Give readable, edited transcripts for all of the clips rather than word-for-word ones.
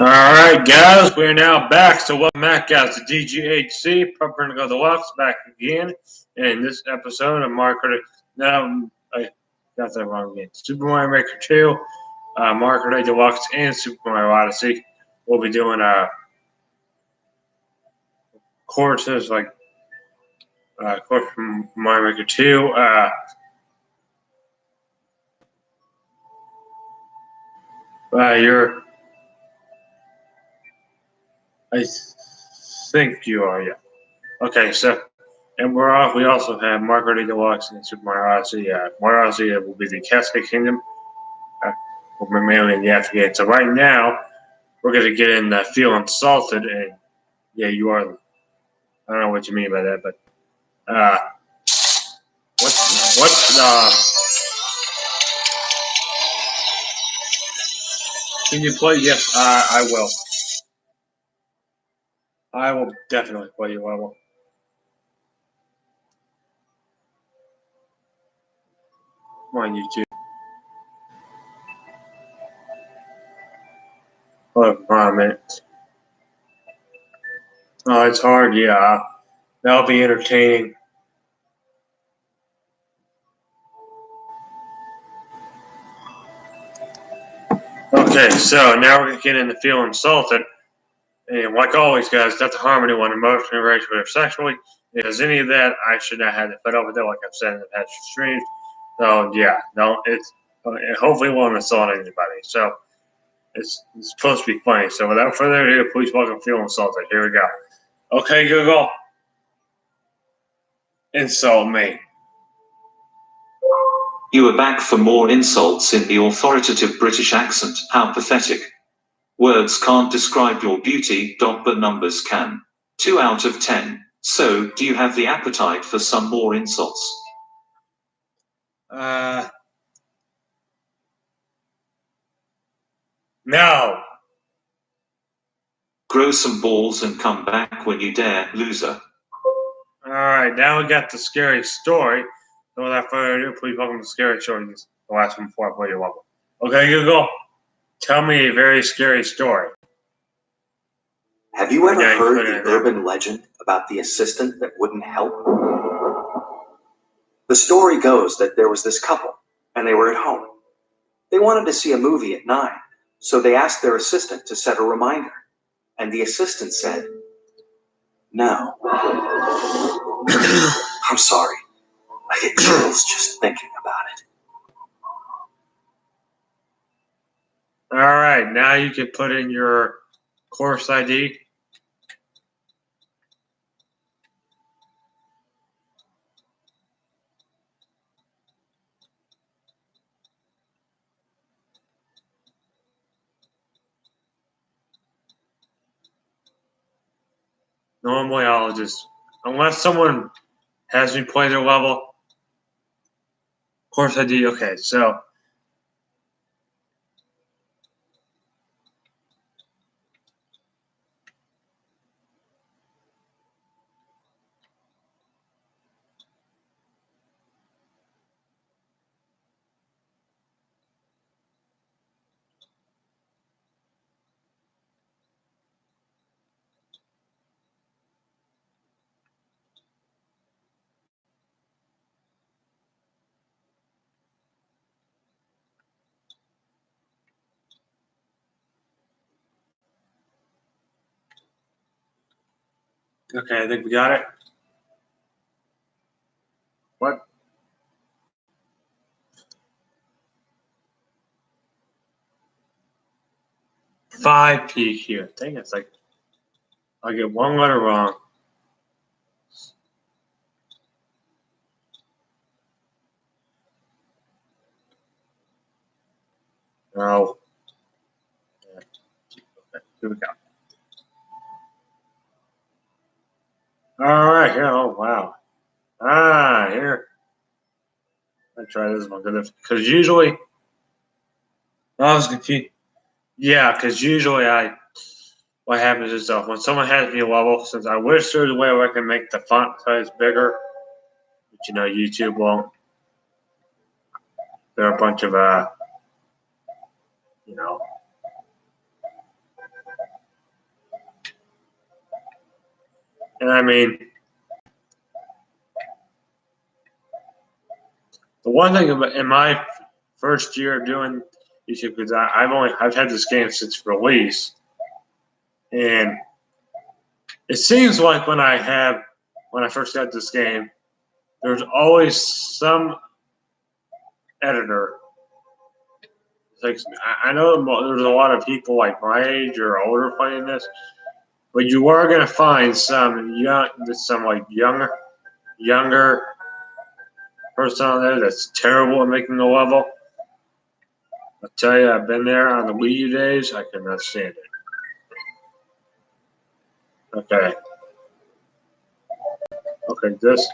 Alright guys, we are now back. So welcome back guys to DGHC, Preparing to Go Deluxe, back again. In this episode of I got that wrong again. Super Mario Maker 2, Mario Kart Deluxe, and Super Mario Odyssey. We'll be doing courses like course from Mario Maker 2. I think you are, yeah. Okay, so. And we also have Mario Kart Deluxe and Super Mario Odyssey. Mario Odyssey will be the Cascade Kingdom. We're mainly in the Afghan. So right now, we're going to get in Feel Insulted. And yeah, you are. I don't know what you mean by that, but can you play? Yes, I will. I will definitely play your level. Come on, YouTube. Hold on a minute. Oh, it's hard. Yeah, that'll be entertaining. Okay, so now we're gonna get into Feel Insulted. And like always, guys, not to harm anyone emotionally, racially, or sexually. Because any of that, I should not have to put up with it, like I've said in the past streams. So yeah, no, hopefully it won't assault anybody. So it's supposed to be funny. So without further ado, please welcome Feel Insulted. Here we go. Okay, Google, insult me. You are back for more insults in the authoritative British accent. How pathetic. Words can't describe your beauty, but numbers can. 2 out of 10. So, do you have the appetite for some more insults? No. Grow some balls and come back when you dare, loser. Alright, now we got the scary story. So without further ado, please welcome the scary story. This is the last one before I play your level. Okay, Google, tell me a very scary story. Have you ever heard the urban legend about the assistant that wouldn't help? The story goes that there was this couple, and they were at home. They wanted to see a movie at 9, so they asked their assistant to set a reminder. And the assistant said, "No." I'm sorry. I get chills just thinking about it. Alright, now you can put in your course ID. Normally I'll just, unless someone has me play their level, course ID, okay, so. Okay, I think we got it. What? Five PQ. Dang, it's like I get one letter wrong. No. Yeah. Okay, here we go. All right, here. Oh wow. Here. Let's try this one because usually I was confused. Yeah, because usually what happens is when someone has me a level, since I wish there was a way where I can make the font size bigger, but YouTube won't. There are a bunch of And I mean, the one thing in my first year of doing YouTube, because I've had this game since release, and it seems like when I first got this game, there's always some editor. Like, I know there's a lot of people like my age or older playing this, but you are gonna find some like younger person on there that's terrible at making a level. I'll tell you, I've been there on the Wii U days. I cannot stand it. Okay. Okay, this.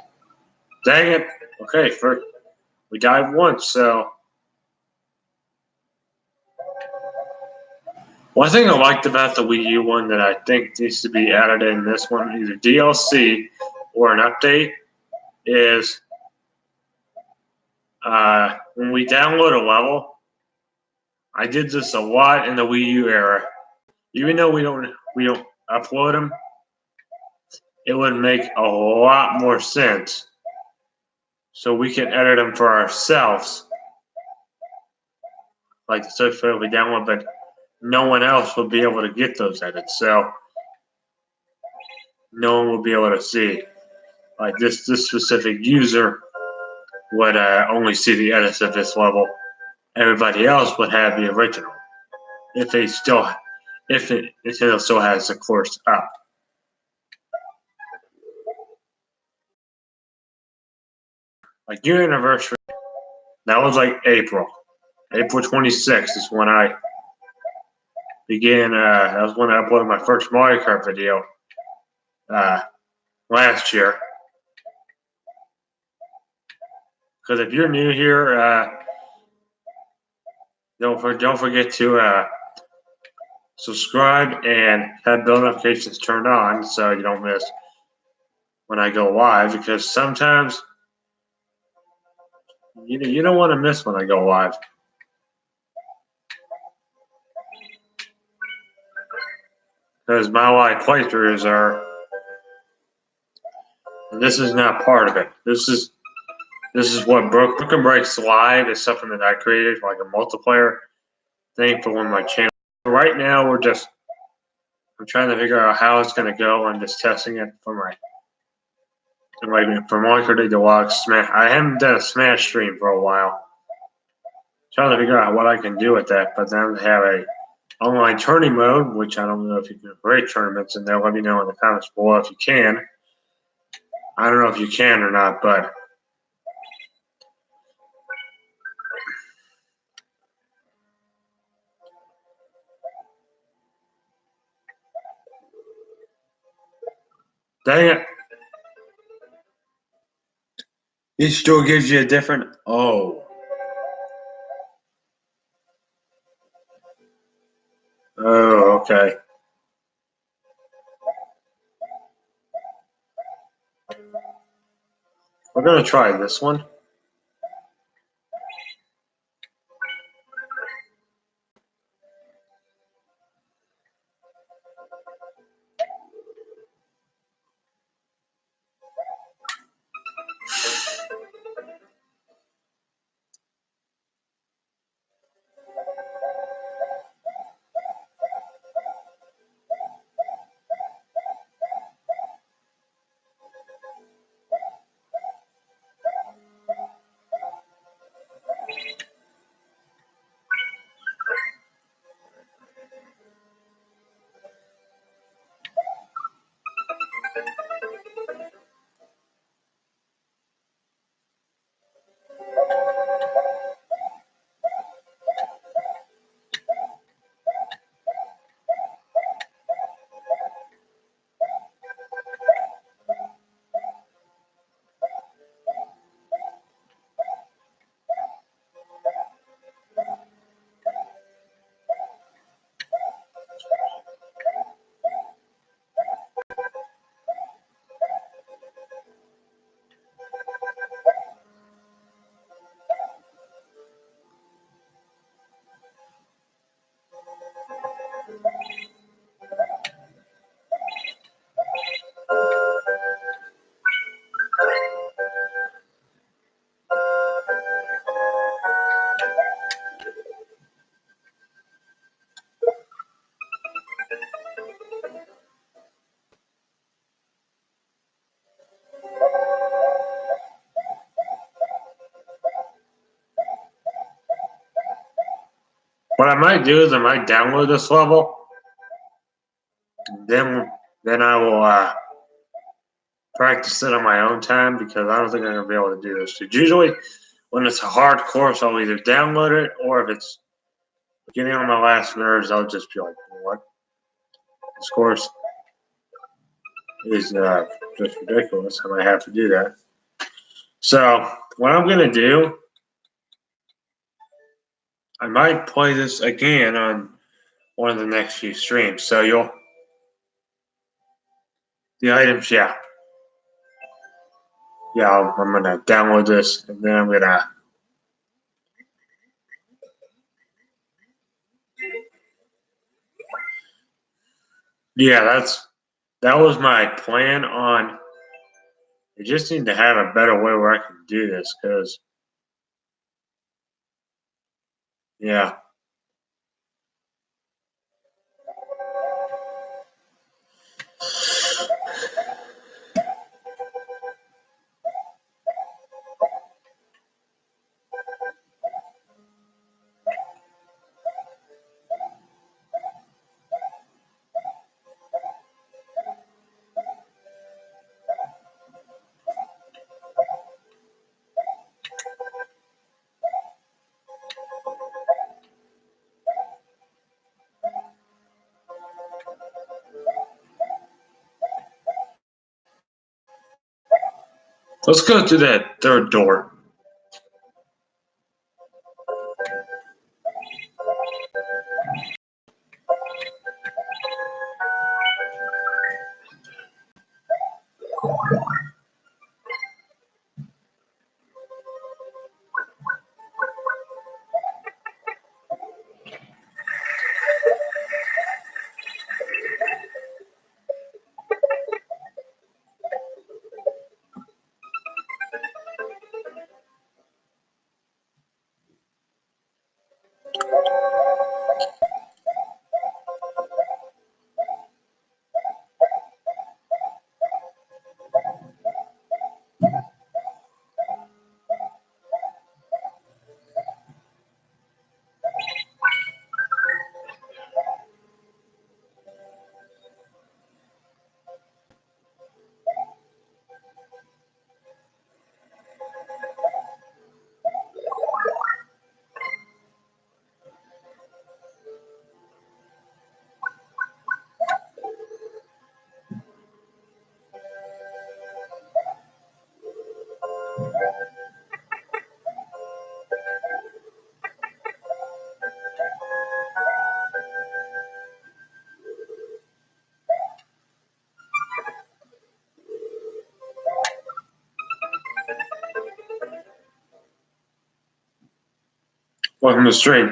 Dang it. Okay, we died once, so. One thing I liked about the Wii U one that I think needs to be added in this one, either DLC or an update, is when we download a level. I did this a lot in the Wii U era. Even though we don't upload them, it would make a lot more sense. So we can edit them for ourselves, like the search for we download, but no one else will be able to get those edits. So no one will be able to see. Like this specific user would only see the edits of this level. Everybody else would have the original if it still has the course up. Like your anniversary, that was like April 26th is when I began. That was when I uploaded my first Mario Kart video last year. Because if you're new here, don't forget to subscribe and have bell notifications turned on so you don't miss when I go live. Because sometimes you don't want to miss when I go live. Because my live playthroughs are. And this is not part of it. This is what Broken Breaks Live is something that I created, like a multiplayer thing for one of my channels. Right now, I'm trying to figure out how it's going to go. I'm just testing it for Mario Kart Deluxe Smash. I haven't done a Smash stream for a while. Trying to figure out what I can do with that, but then have a online tourney mode, which I don't know if you can create tournaments, and they'll let me know in the comments below if you can. I don't know if you can or not, but dang it. It still gives you a different. Oh. Oh, okay. We're going to try this one. What I might do is I might download this level, then I will practice it on my own time because I don't think I'm gonna be able to do this. Usually, when it's a hard course, I'll either download it, or if it's getting on my last nerves, I'll just be like, "What? This course is just ridiculous." I might have to do that. So what I'm gonna do, I might play this again on one of the next few streams. So the items, yeah, I'm gonna download this and then I'm gonna. Yeah, that was my plan on. I just need to have a better way where I can do this because, yeah. Let's go to that third door. Welcome to the stream.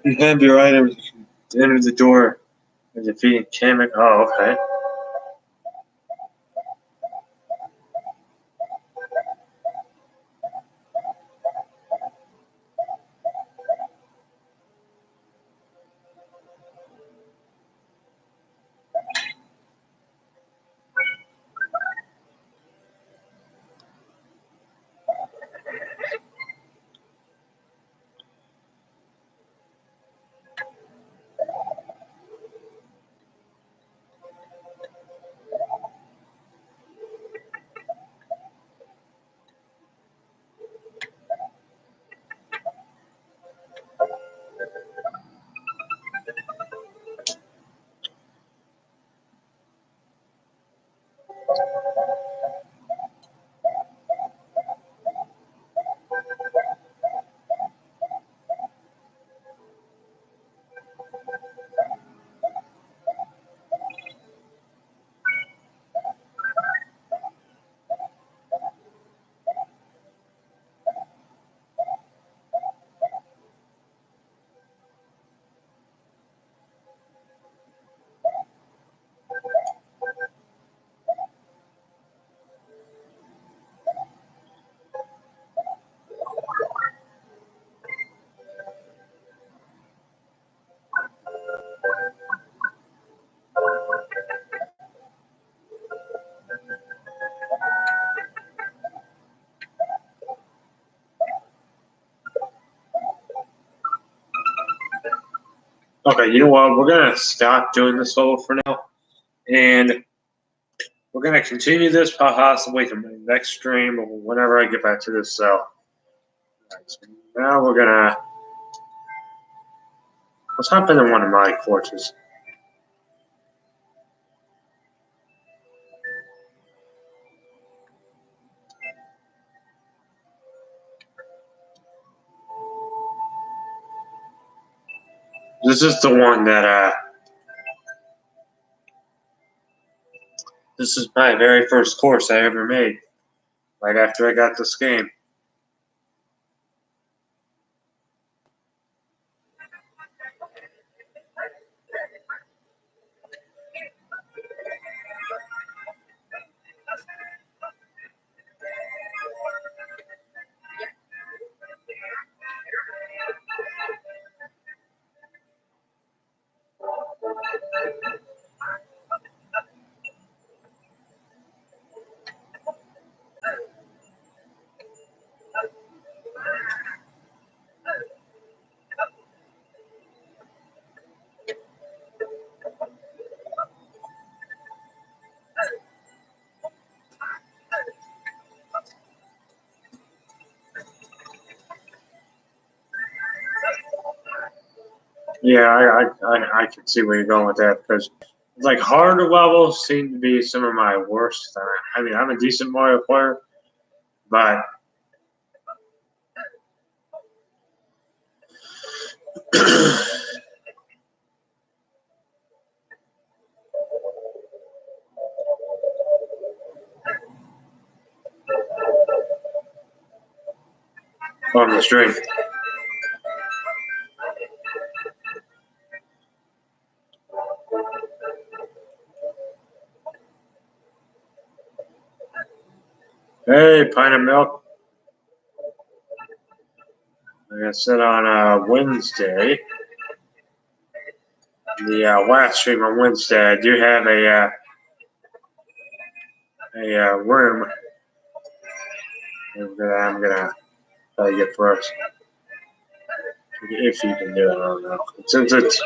You have your items to enter the door and defeat encampment. Oh, okay. Okay, you know what? We're gonna stop doing this level for now, and we're gonna continue this possibly from the next stream or whenever I get back to this. So, so now we're gonna let's hop into one of my forts. This is the one that this is my very first course I ever made. Right after I got this game. Yeah, I can see where you're going with that because like harder levels seem to be some of my worst. I mean, I'm a decent Mario player, but on the stream. Hey, pint of milk. Like I said on Wednesday, the last stream on Wednesday, I do have a room that I'm gonna try to get for us. If you can do it, I don't know. Since it's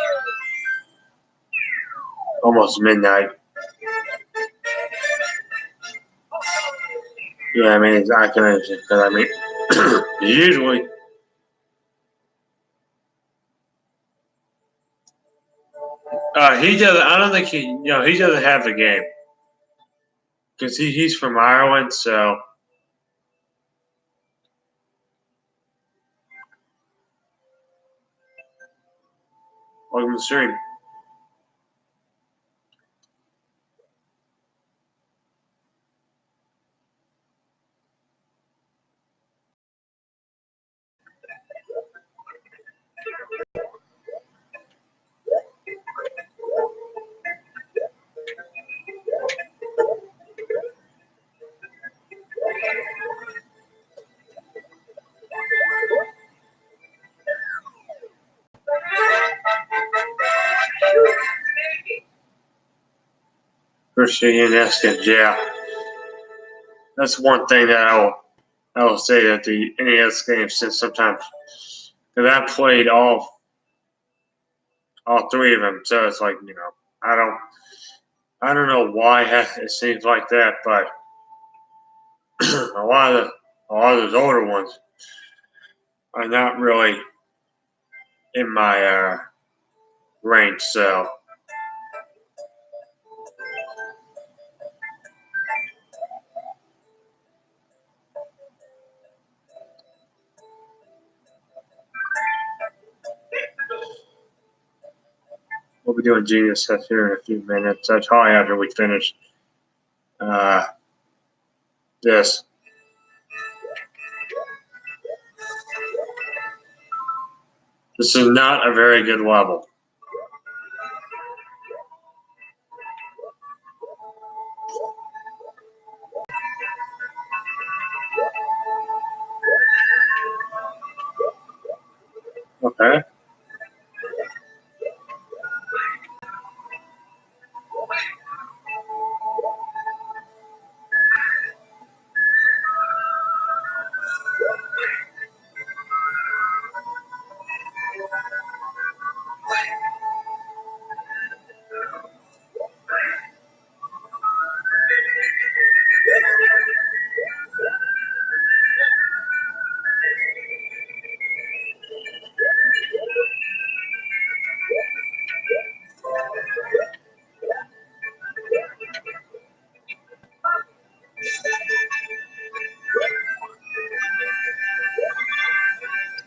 almost midnight. Yeah, I mean, I can understand because I mean, usually. He doesn't. I don't think he. You know, he doesn't have the game because he's from Ireland. So welcome to the stream. Odyssey and skins, yeah. That's one thing that I will say that the NES games since sometimes because I played all three of them, so it's like I don't know why it seems like that, but a lot of those older ones are not really in my range. So we'll be doing Genius stuff here in a few minutes. That's probably after we finish this. This is not a very good level. Okay.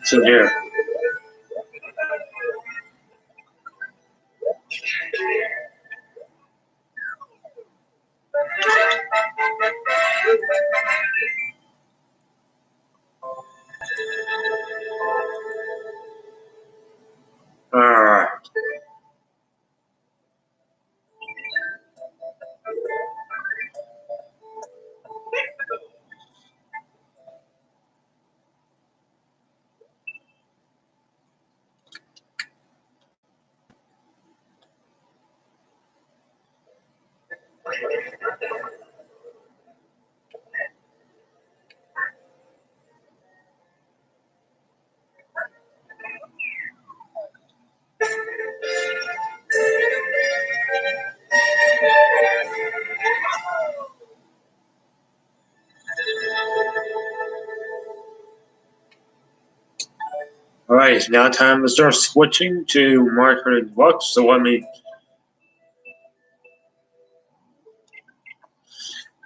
So here. All right. All right, it's now time to start switching to Mario Deluxe. So let me.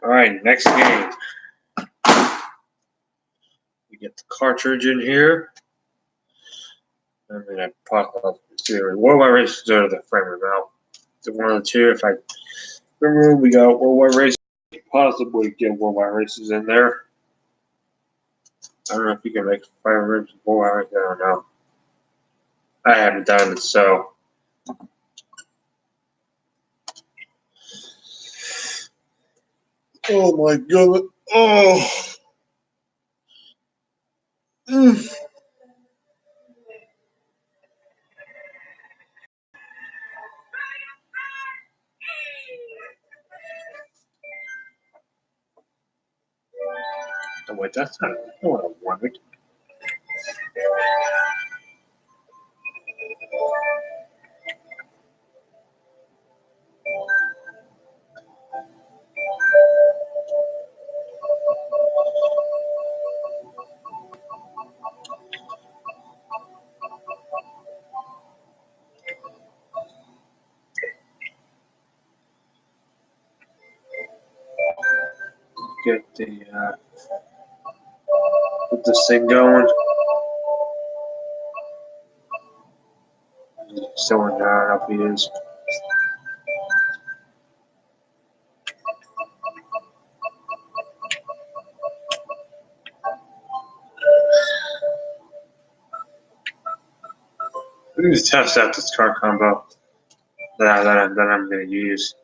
All right, next game. We get the cartridge in here. I'm gonna pop up Worldwide Races or the frame remote. The one of the two. If I remember, we got Worldwide Races. Possibly get Worldwide Races in there. I don't know if you can make frame races Worldwide Races. I don't know. I haven't done it, so. Oh my goodness. Oh. Oh, wait, that's not what I wanted. Get this thing going. Still in there, I don't know if he is. We need to test out this car combo that I'm going to use.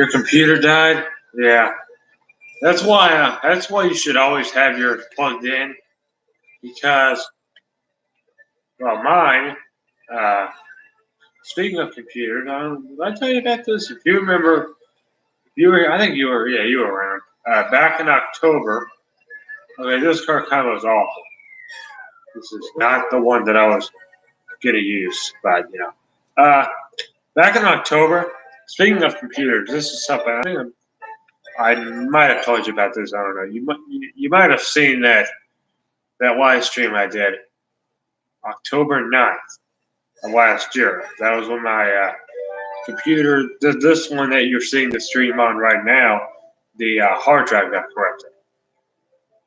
Your computer died? Yeah. That's why you should always have yours plugged in, because, well, mine. Speaking of computers, did I tell you about this? If you remember, I think you were, yeah, you were around. Back in October. Okay, this car kind of was awful. This is not the one that I was gonna use, but back in October. Speaking of computers, this is something I might have told you about this. I don't know. You might have seen that live stream I did October 9th of last year. That was when my computer, this one that you're seeing the stream on right now, the hard drive got corrupted.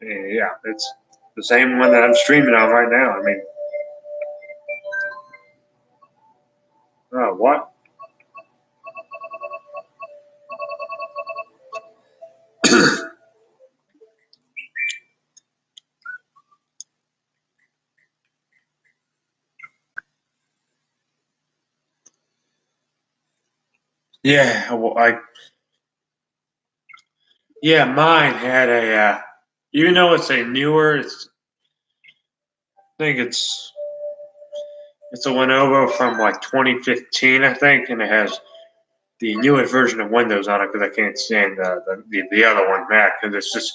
And yeah, it's the same one that I'm streaming on right now. I mean, oh, what? Yeah, well, yeah, mine had even though it's a newer, I think it's a Lenovo from like 2015, I think, and it has the newest version of Windows on it because I can't stand the other one, Mac, because it's just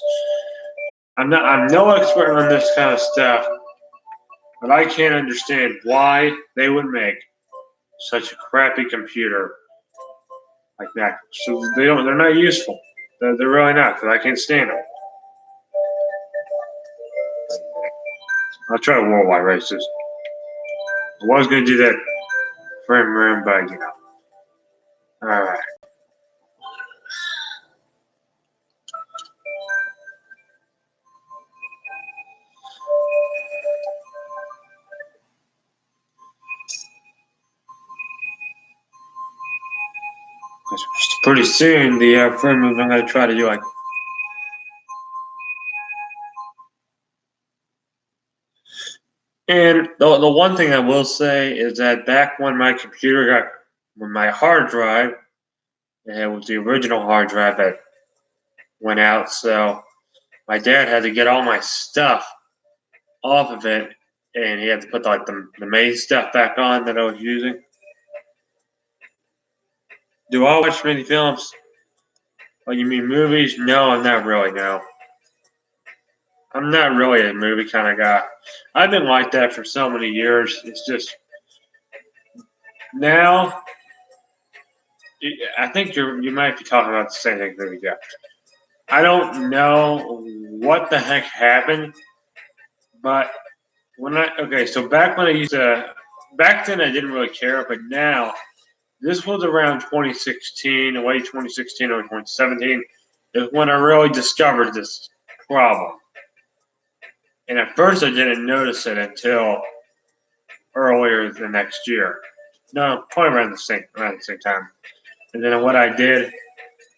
I'm no expert on this kind of stuff, but I can't understand why they would make such a crappy computer like that. So they're not useful. They're really not, because I can't stand them. I'll try to worldwide races. I was going to do that frame room, but all right. Pretty soon, the frame moves I'm going to try to do like. And the one thing I will say is that back when when my hard drive, it was the original hard drive that went out, so my dad had to get all my stuff off of it, and he had to put like the main stuff back on that I was using. Do I watch many films? Oh, you mean movies? No, I'm not really, no. I'm not really a movie kind of guy. I've been like that for so many years. It's just now. I think you might be talking about the same thing that we got. I don't know what the heck happened, but so back when back then I didn't really care, but now this was around 2016, late 2016 or 2017, is when I really discovered this problem. And at first I didn't notice it until earlier the next year. No, probably around the same time. And then what I did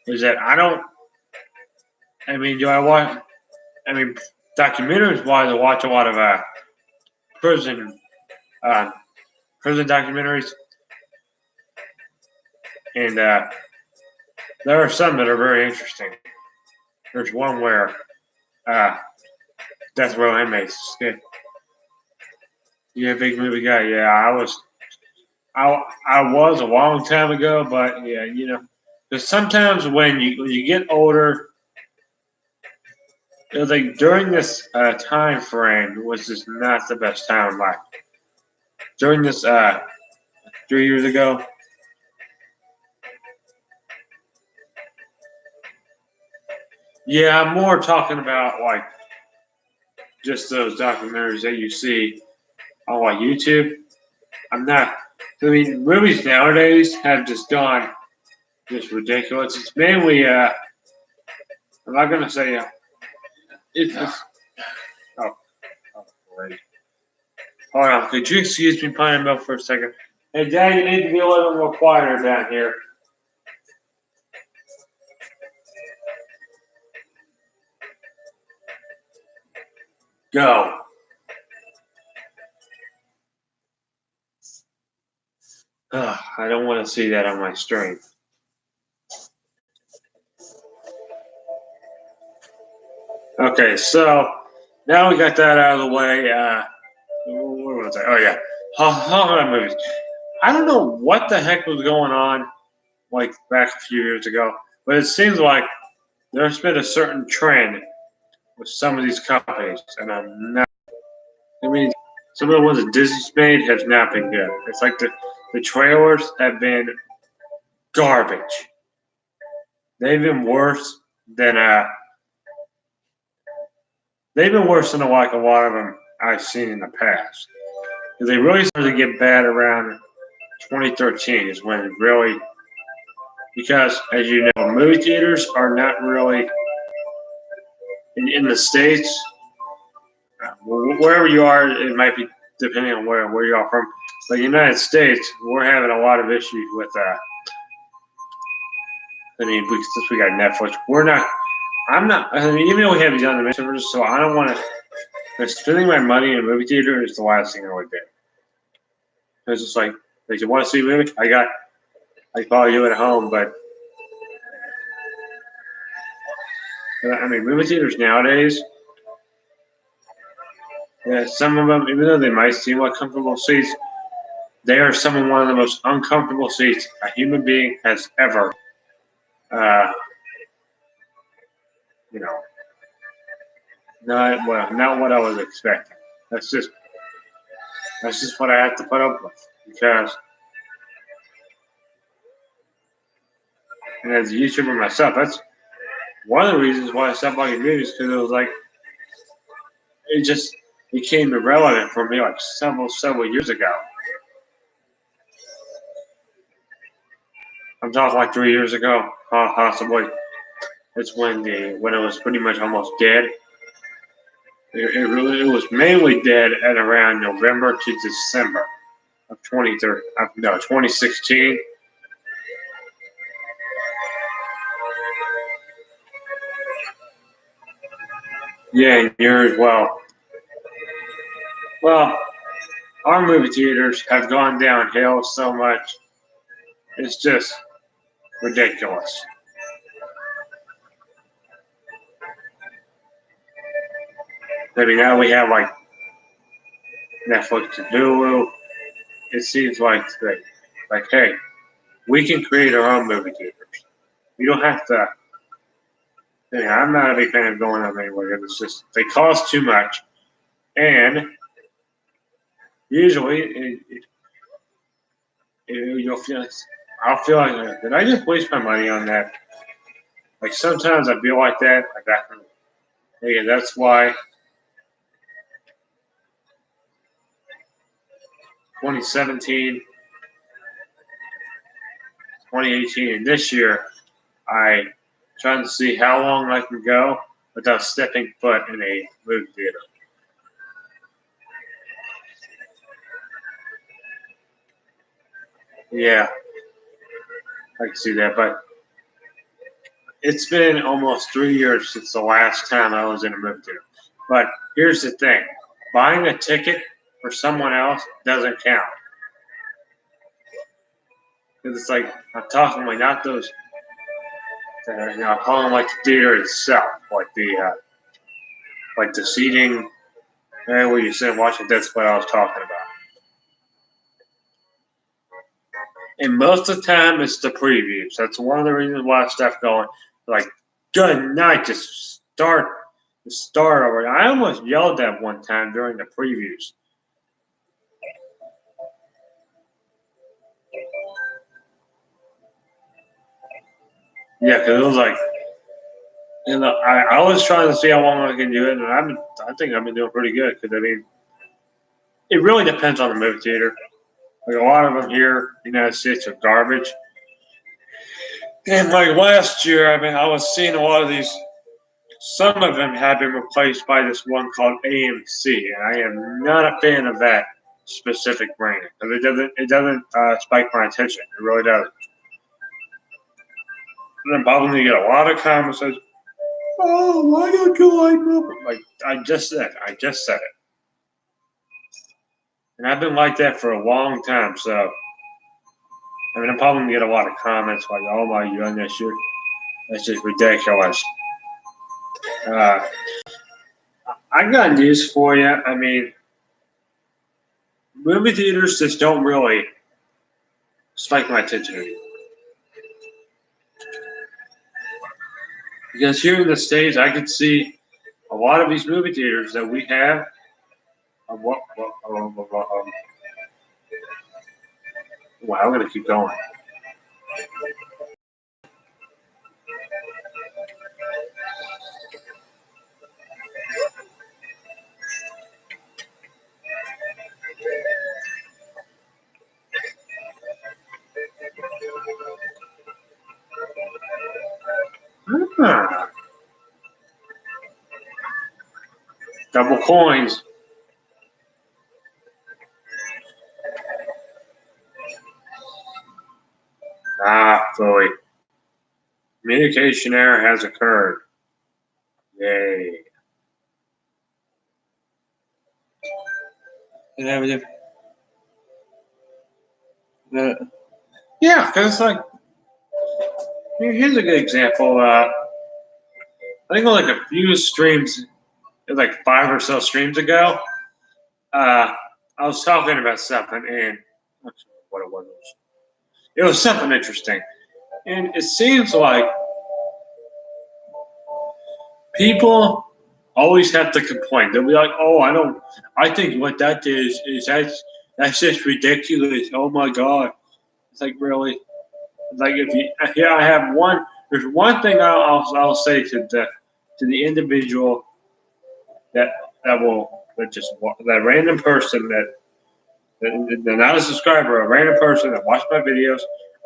is that do I watch, documentaries wise, I watch a lot of prison, uh, prison documentaries. And there are some that are very interesting. There's one where uh, death row inmates. Yeah, big movie guy. Yeah, I was a long time ago, but yeah, because sometimes when you get older, it was like during this time frame was just not the best time in life. During this 3 years ago, yeah, I'm more talking about like just those documentaries that you see on like YouTube. I'm not. I mean, movies nowadays have just gone just ridiculous. It's mainly. I'm not gonna say. It's. Oh, oh, great. Hold on. Could you excuse me, Pine Milk, for a second? Hey, Dad, you need to be a little more quieter down here. Go. Ugh, I don't want to see that on my stream. Okay, so now we got that out of the way. What was I? Oh yeah, Hallmark movies. I don't know what the heck was going on like back a few years ago, but it seems like there's been a certain trend with some of these companies, and I'm not. I mean, some of the ones that Disney's made have not been good. It's like the trailers have been garbage. They've been worse than they've been worse than like a lot of them I've seen in the past. Because they really started to get bad around 2013 is when it really, because as you know, movie theaters are not really in the States. Wherever you are, it might be depending on where you are from. But the United States, we're having a lot of issues with I mean, since we got Netflix, we're not. I'm not. I mean, even though we have these other services, so I don't want to. Spending my money in a movie theater is the last thing I would do. It's just like you want to see a movie? I can probably do it at home, but I mean, movie theaters nowadays. Yeah, some of them, even though they might seem like comfortable seats, they are some of one of the most uncomfortable seats a human being has ever, uh, you know, not what I was expecting. That's just what I have to put up with because, and as a YouTuber myself, that's one of the reasons why I stopped watching movies because it was like it just became irrelevant for me like several years ago. I'm talking like 3 years ago, possibly. It's when it was pretty much almost dead. It was mainly dead at around November to December of 2016. Yeah, and yours, well, our movie theaters have gone downhill so much. It's just ridiculous. I mean, now we have like Netflix and Hulu. It seems like, hey, we can create our own movie theaters. You don't have to. Yeah, I'm not a big fan of going up anywhere. It's just they cost too much, and usually you'll feel. I'll feel like, did I just waste my money on that? Like sometimes I feel like that. Like that. Yeah, that's why 2017, 2018, and this year I trying to see how long I can go without stepping foot in a movie theater. Yeah, I can see that, but it's been almost 3 years since the last time I was in a movie theater. But here's the thing: buying a ticket for someone else doesn't count. Because it's like I'm talking like not those. I'm calling like the theater itself, like the seating. Where you sit and watch it. That's what I was talking about. And most of the time, it's the previews. That's one of the reasons why I stopped going. Like, good night, just start over. I almost yelled that one time during the previews. Yeah, because it was like, I was trying to see how long I can do it, and I think I've been doing pretty good. Because I mean, it really depends on the movie theater. Like a lot of them here in the United States are garbage. And like last year, I mean, I was seeing a lot of these. Some of them have been replaced by this one called AMC, and I am not a fan of that specific brand because it doesn't spike my attention. It really doesn't. And then probably get a lot of comments says, "Oh, why don't you like movie?" Like I just said it, and I've been like that for a long time. So I mean, I'm probably gonna get a lot of comments like, "Oh my goodness, that's just ridiculous." Uh, I got news for you. I mean, movie theaters just don't really spike my attention anymore. Because here in the States, I could see a lot of these movie theaters that we have. Wow, I'm going to keep going. Ah, double coins. Ah, Chloe. Communication error has occurred. Yay. And everything. Yeah, because it's like, here's a good example. I think like a few streams, like 5 or so streams ago, I was talking about something, and what it was. It was something interesting. And it seems like people always have to complain. They'll be like, "Oh, I think what that is that's just ridiculous. Oh my god!" It's like really, like if you here I have one. There's one thing I'll say to the individual that that random person that they're not a subscriber, a random person that watched my videos,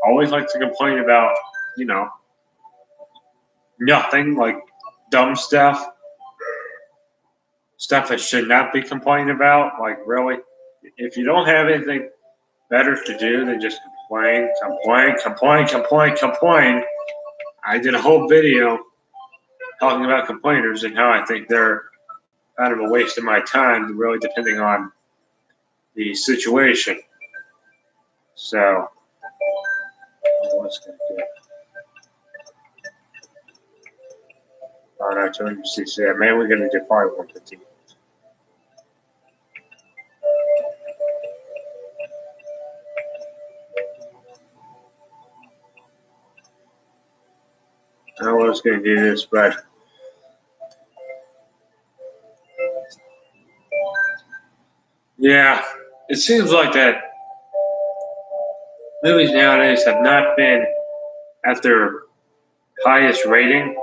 always likes to complain about nothing, like dumb stuff that should not be complained about. Like, really, if you don't have anything better to do than just complain, I did a whole video talking about complainers and how I think they're kind of a waste of my time, really, depending on the situation. So, what's going to get? Oh, no, 260. Man, we're going to get probably 115. I was going to do this, but yeah, it seems like that movies nowadays have not been at their highest rating.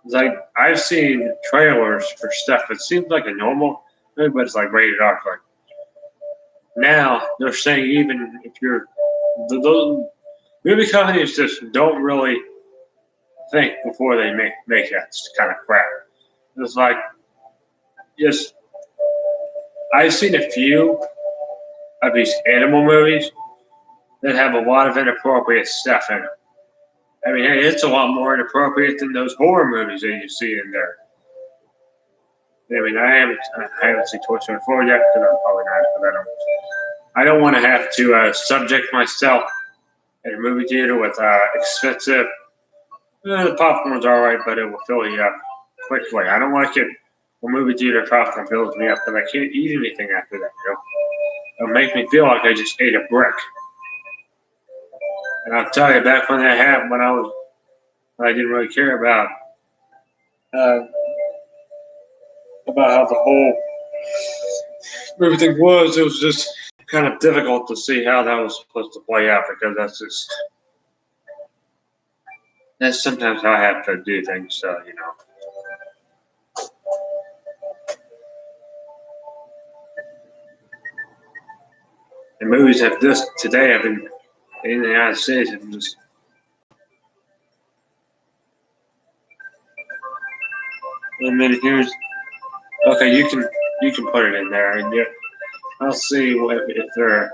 It's like I've seen trailers for stuff that seems like a normal movie, but it's like rated R. Like now they're saying even if you're those movie companies just don't really think before they make that kind of crap. It's like just I've seen a few of these animal movies that have a lot of inappropriate stuff in it. I mean, hey, it's a lot more inappropriate than those horror movies that you see in there. I mean, I haven't seen Toy Story 4 yet because I'm probably not, because I don't want to have to subject myself in a movie theater with expensive. The popcorn's all right, but it will fill you up quickly. I don't like it when movie theater popcorn fills me up because I can't eat anything after that. It'll make me feel like I just ate a brick. And I'll tell you, back when that happened, when I didn't really care about how the whole everything was. It was just kind of difficult to see how that was supposed to play out because that's sometimes how I have to do things. So and movies have this today. I've been in the United States. Have just and then here's okay. You can put it in there, and I'll see if they're.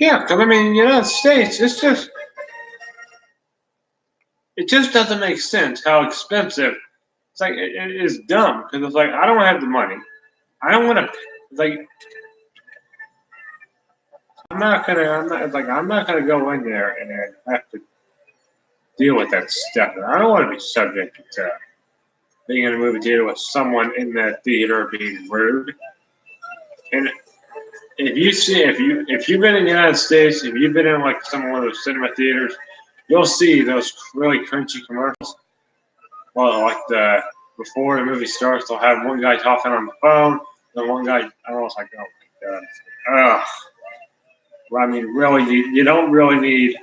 Yeah, because I mean, in the United States, it just doesn't make sense how expensive. It's like it is dumb because it's like I don't have the money. I don't want to like. I'm not gonna go in there and then have to deal with that stuff. I don't want to be subject to being in a movie theater with someone in that theater being rude. And if you've been in the United States, if you've been in like some of those cinema theaters, you'll see those really cringy commercials. Well, like before the movie starts, they'll have one guy talking on the phone, and one guy, I don't know, it's like, oh my god, ugh. Well, I mean, really, you don't really need,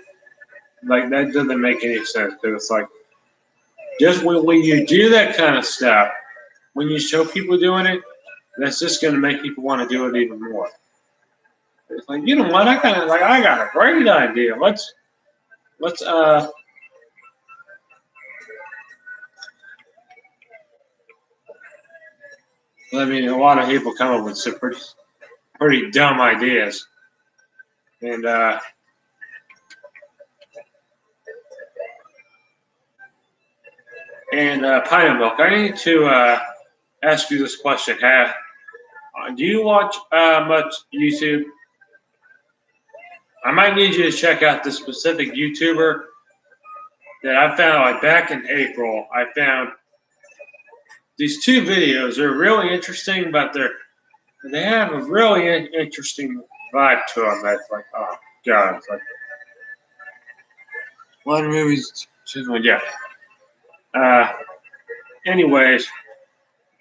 like, that doesn't make any sense, because it's like, just when you do that kind of stuff, when you show people doing it, that's just going to make people want to do it even more. It's like, you know what, I got a great idea. Let's I mean, a lot of people come up with some pretty dumb ideas, and Pine Milk, I need to ask you this question. Do you watch much YouTube? I might need you to check out this specific YouTuber that I found like back in April. I found these two videos. They're really interesting, but they have a really interesting vibe to them. That's like, oh god, it's like what movies? Yeah. Uh, anyways,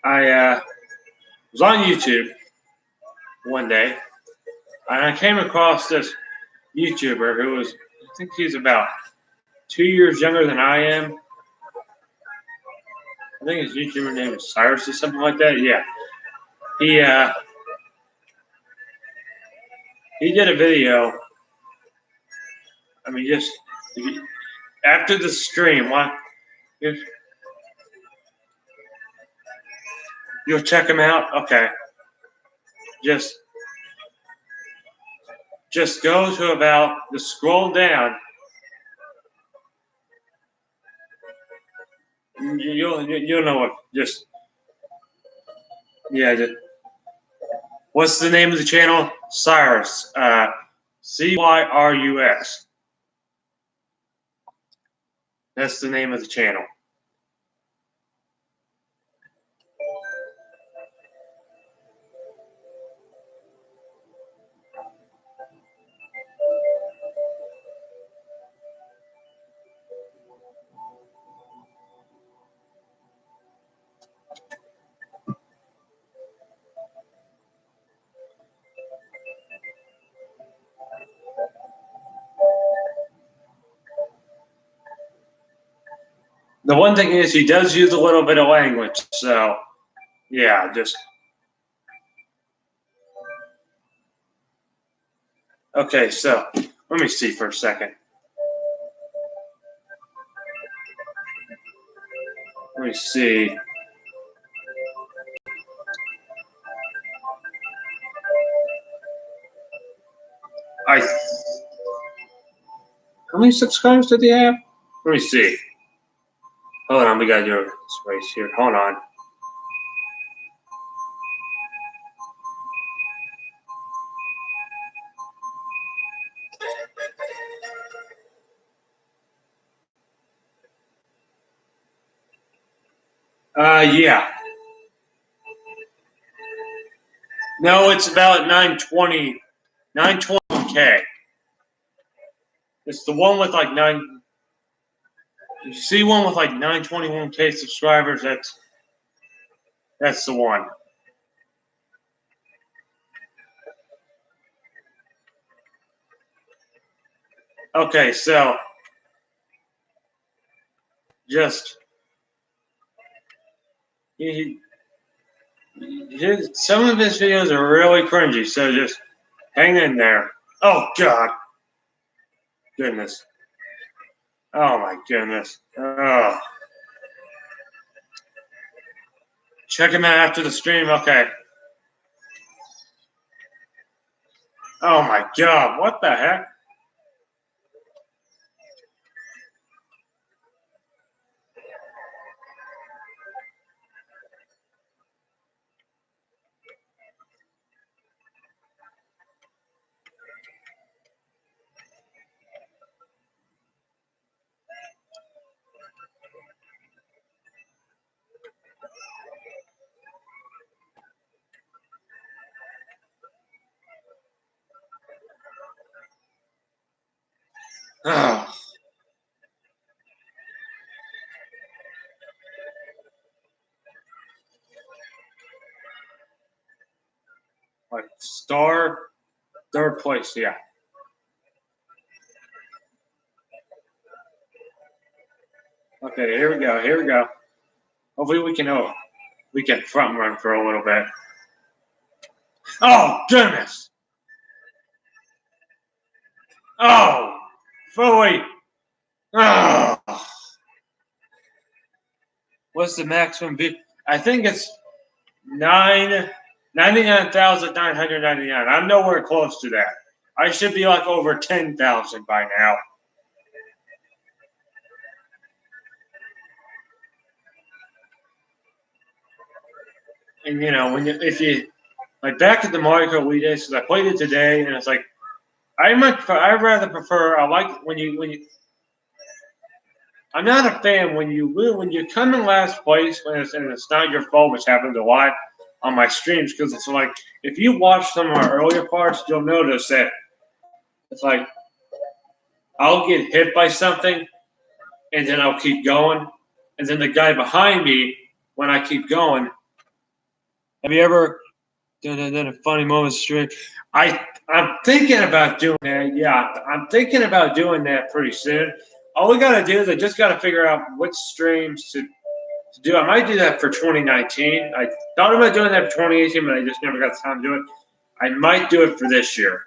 I was on YouTube one day, and I came across this YouTuber who was, I think he's about 2 years younger than I am. I think his YouTuber name is Cyrus or something like that. Yeah. He did a video. I mean, just after the stream, you'll check him out. Okay. Just go to about, just scroll down. You'll know what. What's the name of the channel? Cyrus. Cyrus. That's the name of the channel. The one thing is he does use a little bit of language, so yeah, just okay. So let me see for a second. Let me see. How many subscribers did he have? Let me see. Hold on, we gotta do a space here. Hold on. Yeah. No, it's about 920K. It's the one with like you see one with like 921K subscribers, that's the one. Okay, so just some of his videos are really cringy, so just hang in there. Oh god. Goodness. Oh my goodness. Oh. Check him out after the stream. Okay. Oh my god. What the heck? Oh. Like star, third place, yeah. Okay, here we go. Here we go. Hopefully we can front run for a little bit. Oh goodness! Oh, fully. Oh, what's the maximum bid? I think it's 99,999. I'm nowhere close to that. I should be like over 10,000 by now. And you know, if you like back at the Mario Kart Wii days, because I played it today, and it's like I rather prefer. I like when you. I'm not a fan when you come in last place and it's not your fault, which happens a lot on my streams, because it's like if you watch some of our earlier parts, you'll notice that it's like I'll get hit by something and then I'll keep going, and then the guy behind me, when I keep going, have you ever done a funny moment stream? I'm thinking about doing that. Yeah, I'm thinking about doing that pretty soon. All we gotta do is I just gotta figure out which streams to do. I might do that for 2019. I thought about doing that for 2018, but I just never got the time to do it. I might do it for this year.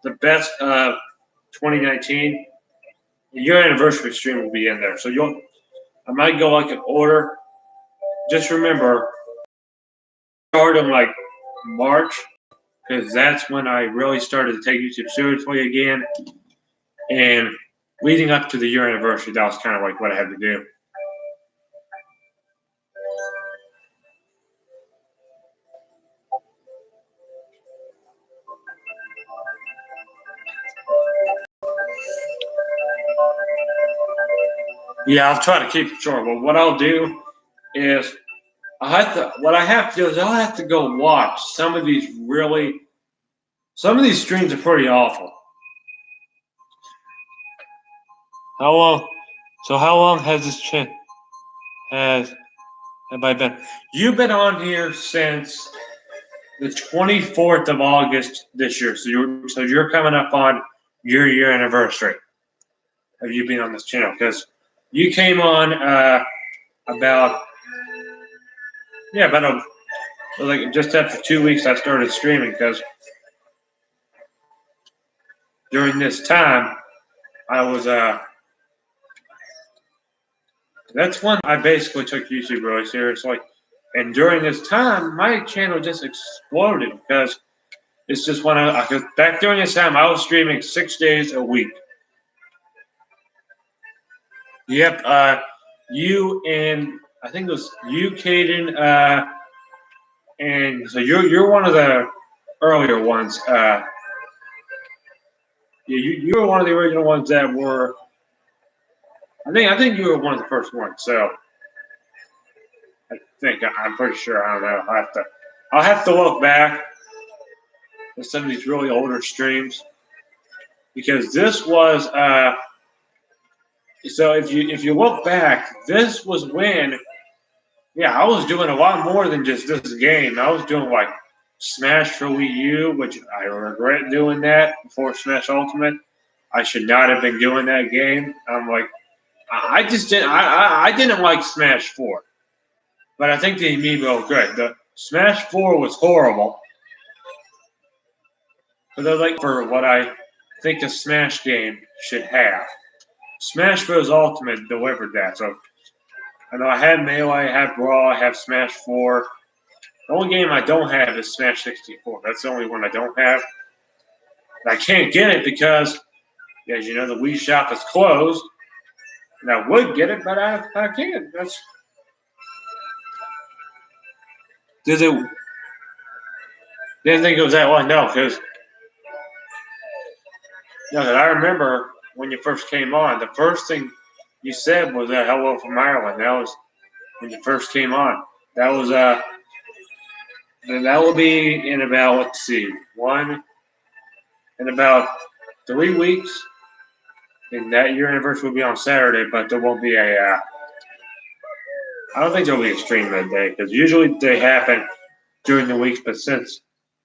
The best of 2019. The year anniversary stream will be in there, so I might go like an order. Just remember, start in like March, because that's when I really started to take YouTube seriously again. And leading up to the year anniversary, that was kind of like what I had to do. Yeah, I'll try to keep it short. But what I'll do is I'll have to go watch some of these streams are pretty awful. How long has this have I been? You've been on here since the 24th of August this year. So you're coming up on your year anniversary of you being on this channel, because you came on about like just after 2 weeks I started streaming, because during this time I was that's when I basically took YouTube really seriously. And during this time, my channel just exploded, because it's just when back during this time, I was streaming 6 days a week. Yep, you and I think it was you, Caden, and so you're one of the earlier ones. You were one of the original ones that were. I think you were one of the first ones. So I'm pretty sure. I don't know. I'll have to look back at some of these really older streams, because this was so if you look back, this was when I was doing a lot more than just this game. I was doing like Smash for Wii U, which I regret doing that before Smash Ultimate. I should not have been doing that game. I'm like, I just didn't. I didn't like Smash 4, but I think the amiibo good. The Smash 4 was horrible, but they're like for what I think a Smash game should have. Smash Bros. Ultimate delivered that. So I know I have Melee, I have Brawl, I have Smash 4. The only game I don't have is Smash 64. That's the only one I don't have. And I can't get it because, as you know, the Wii shop is closed. And I would get it, but I can't. Didn't think it was that one. No, because I remember when you first came on, the first thing you said was hello from Ireland. That was when you first came on. That was that will be in about, let's see, in about 3 weeks. And that year anniversary will be on Saturday, but there won't be a. I don't think there'll be a stream that day because usually they happen during the week. But since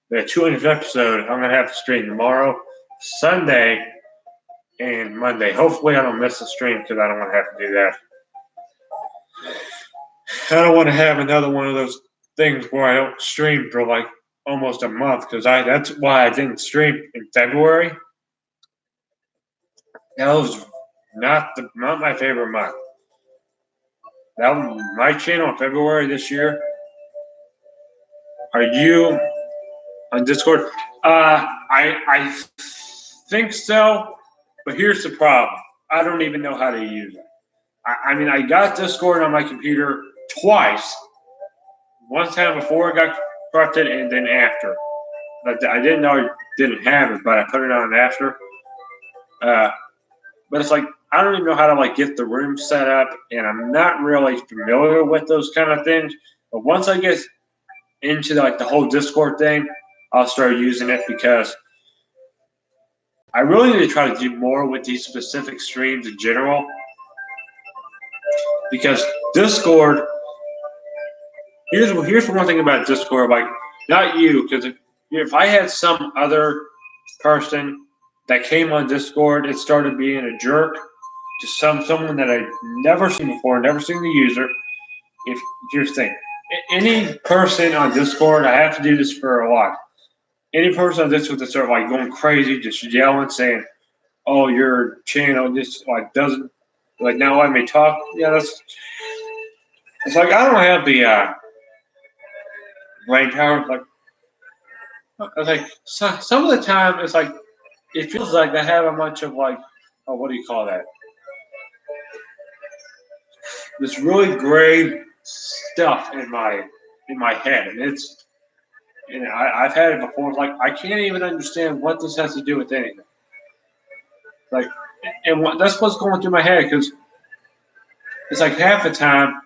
the 200th episode, I'm gonna have to stream tomorrow, Sunday, and Monday. Hopefully, I don't miss the stream because I don't want to have to do that. I don't want to have another one of those things where I don't stream for like almost a month because that's why I didn't stream in February. That was not my favorite month. That was my channel in February this year. Are you on Discord? I think so, but here's the problem. I don't even know how to use it. I mean, I got Discord on my computer twice. One time before it got corrupted, and then after. But I didn't know I didn't have it, but I put it on after. But it's like I don't even know how to like get the room set up, and I'm not really familiar with those kind of things. But once I get into like the whole Discord thing, I'll start using it because I really need to try to do more with these specific streams in general. Because Discord, here's one thing about Discord, like not you, because if I had some other person that came on Discord and started being a jerk to someone that I'd never seen before, never seen the user. If here's the thing, any person on Discord, I have to do this for a lot. Any person on Discord that start like going crazy, just yelling, saying, "Oh, your channel just like doesn't like now I may talk." Yeah, it's like I don't have the brain power. Like I was like some of the time, it's like it feels like I have a bunch of like, oh, what do you call that? This really gray stuff in my head, and I've had it before. It's like I can't even understand what this has to do with anything. Like, and that's what's going through my head because it's like half the time,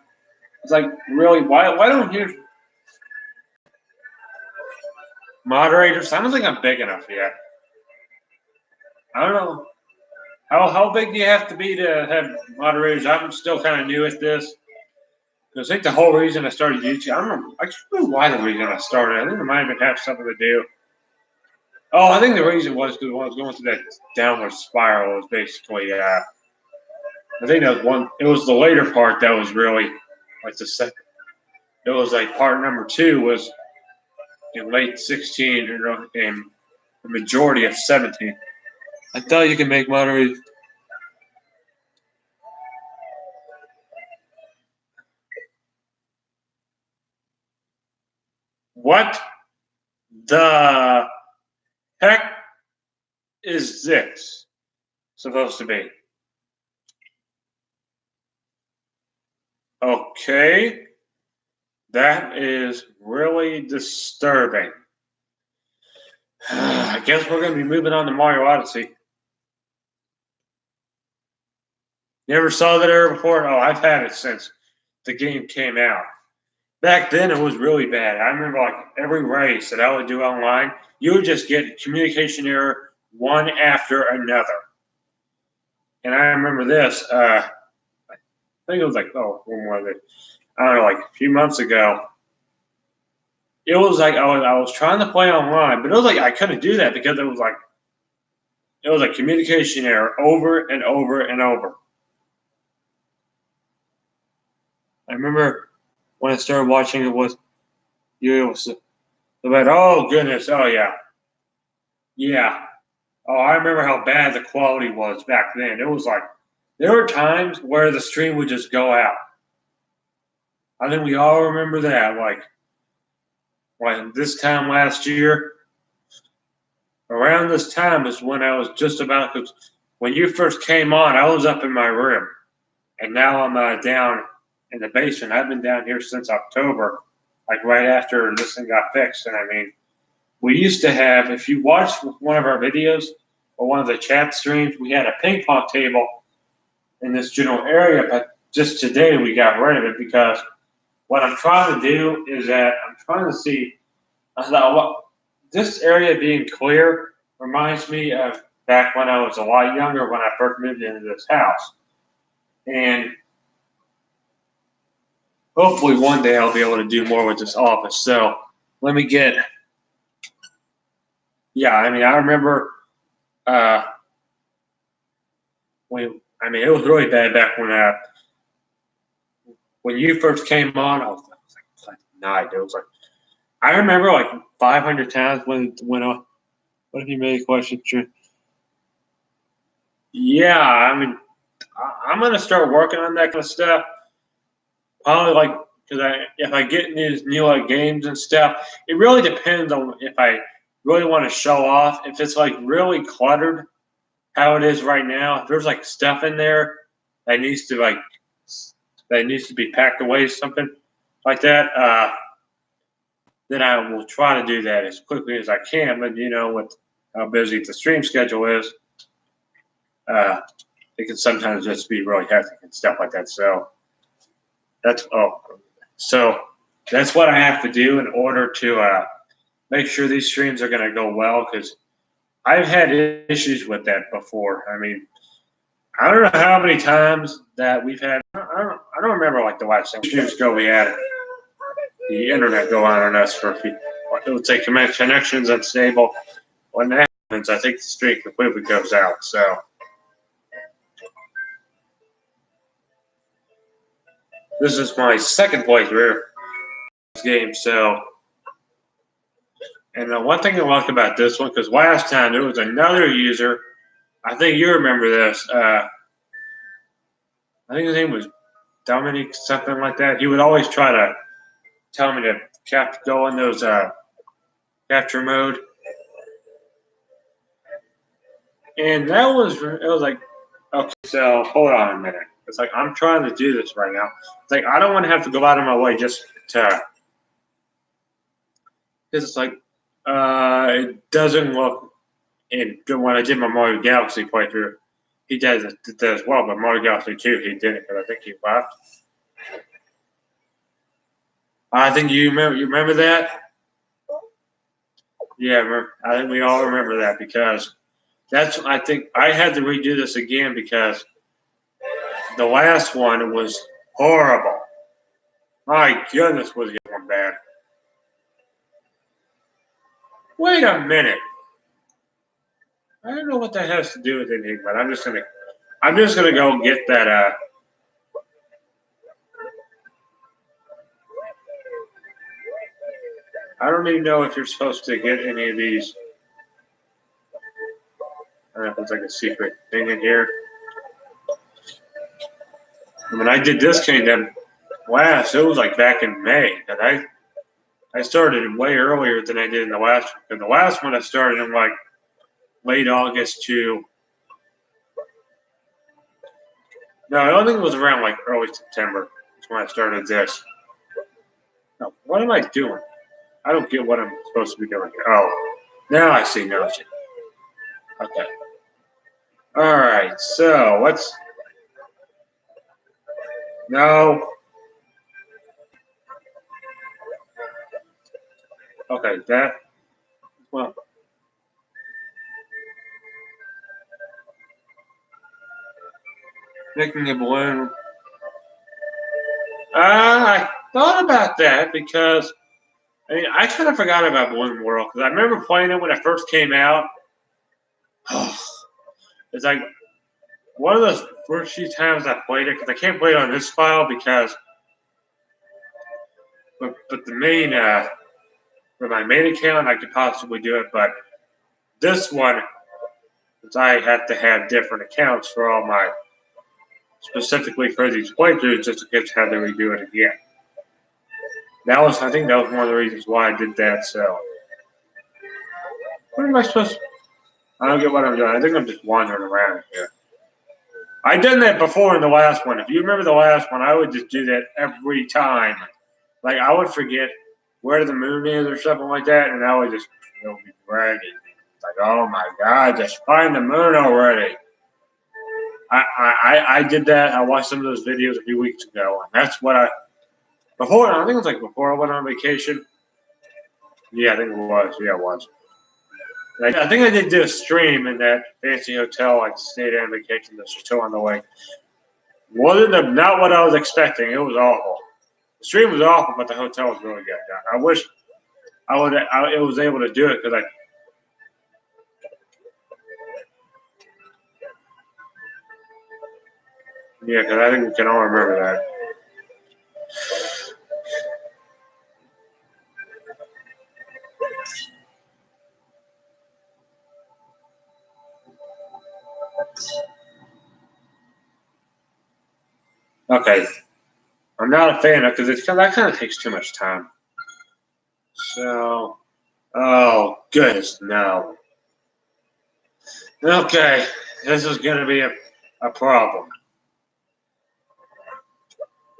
it's like really why don't you moderators? I don't think I'm big enough yet. I don't know how big do you have to be to have moderators? I'm still kind of new at this. I think the whole reason I started YouTube, I can't remember why the reason I started. I think it might even have something to do. Oh, I think the reason was because when I was going through that downward spiral, it was basically, I think that was one, it was the later part that was really, like the second, it was like part number 2 was in late 16 and the majority of 17. I thought you could make moderators. What the heck is this supposed to be? Okay, that is really disturbing. I guess we're going to be moving on to Mario Odyssey. You ever saw that error before? Oh, I've had it since the game came out. Back then, it was really bad. I remember like every race that I would do online, you would just get communication error one after another. And I remember this. I think it was like, when was it? I don't know, like a few months ago. It was like I was trying to play online, but it was like I couldn't do that because it was a communication error over and over and over. I remember when I started watching it was about, oh goodness, oh yeah. Yeah. Oh, I remember how bad the quality was back then. It was like there were times where the stream would just go out. I think we all remember that. Like this time last year, around this time is when I was just about, because when you first came on, I was up in my room, and now I'm down in the basement. I've been down here since October, like right after this thing got fixed. And I mean, we used to have, if you watched one of our videos or one of the chat streams, we had a ping pong table in this general area, but just today we got rid of it because what I'm trying to do is that I'm trying to see, I thought, well, this area being clear reminds me of back when I was a lot younger when I first moved into this house. And hopefully one day I'll be able to do more with this office. So let me get, yeah, I mean, I remember it was really bad back when you first came on. I was like night. It was like, I remember like 500 times when it went on. What if you made a question true? Yeah, I mean, I'm gonna start working on that kind of stuff. Probably like because if I get in these new like games and stuff, it really depends on if I really want to show off. If it's like really cluttered, how it is right now, if there's like stuff in there that needs to be packed away, something like that, then I will try to do that as quickly as I can. But with how busy the stream schedule is, it can sometimes just be really hectic and stuff like that. So that's what I have to do in order to make sure these streams are going to go well, because I've had issues with that before. I mean, I don't know how many times that we've had. I don't remember like the last time streams ago we had the internet go on us for a few. It would say connections unstable. When that happens, I think the stream completely goes out. So this is my second playthrough this game. So, and the one thing I liked about this one, because last time there was another user. I think you remember this. I think his name was Dominic, something like that. He would always try to tell me to go in those capture mode, and it was like, okay, so hold on a minute. It's like I'm trying to do this right now. It's like I don't want to have to go out of my way just to, because it's like it doesn't look. And when I did my Mario Galaxy playthrough, he did that as well. But Mario Galaxy 2, he didn't, because I think he left. I think you remember that? Yeah, I think we all remember that, because I think I had to redo this again because the last one was horrible. My goodness, was it one bad. Wait a minute. I don't know what that has to do with anything, but I'm just gonna go get that I don't even know if you're supposed to get any of these. I don't know if it's like a secret thing in here. When I did this kingdom last, it was like back in May, and I started way earlier than I did in the last one. Because the last one I started in like late August to. No, I don't think it was around like early September. That's when I started this. No, what am I doing? I don't get what I'm supposed to be doing here. Oh, now I see. Now I see. Okay. All right. So let's. No. Okay. That. Well. Making a balloon. I thought about that because I kind of forgot about Balloon World, because I remember playing it when it first came out. It's like one of those first few times I played it, because I can't play it on this file but the main for my main account I could possibly do it, but this one, since I have to have different accounts for all my specifically for these playthroughs, just in case I had to redo it again. I think that was one of the reasons why I did that. So, what am I supposed to? I don't get what I'm doing. I think I'm just wandering around here. I done that before in the last one. If you remember the last one, I would just do that every time. Like I would forget where the moon is or something like that, and I would just be bragging. It's like, oh my God, just find the moon already. I did that. I watched some of those videos a few weeks ago, and that's what I think it was like before I went on vacation. Yeah, I think it was. Yeah, it was. I think I did do a stream in that fancy hotel, like stayed on vacation. This was still on the way. Wasn't not what I was expecting. It was awful. The stream was awful, but the hotel was really good. I wish I was able to do it because I think we can all remember that. Okay, I'm not a fan of because that kind of takes too much time. So, oh goodness, no. Okay, this is going to be a problem.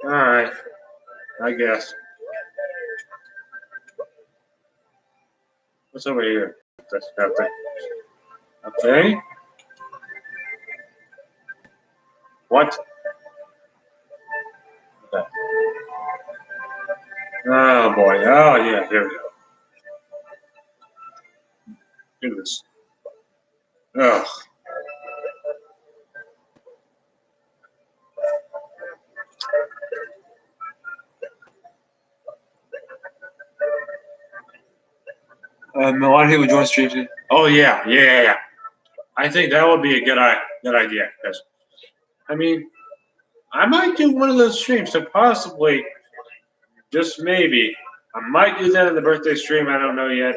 All right, I guess. What's over here? That's nothing. Okay. What? Okay. Oh boy. Oh yeah. Here we go. Goodness. Oh. A lot of people join streams. Oh yeah. I think that would be a good idea because I mean I might do one of those streams. So possibly, just maybe, I might do that in the birthday stream. I don't know yet.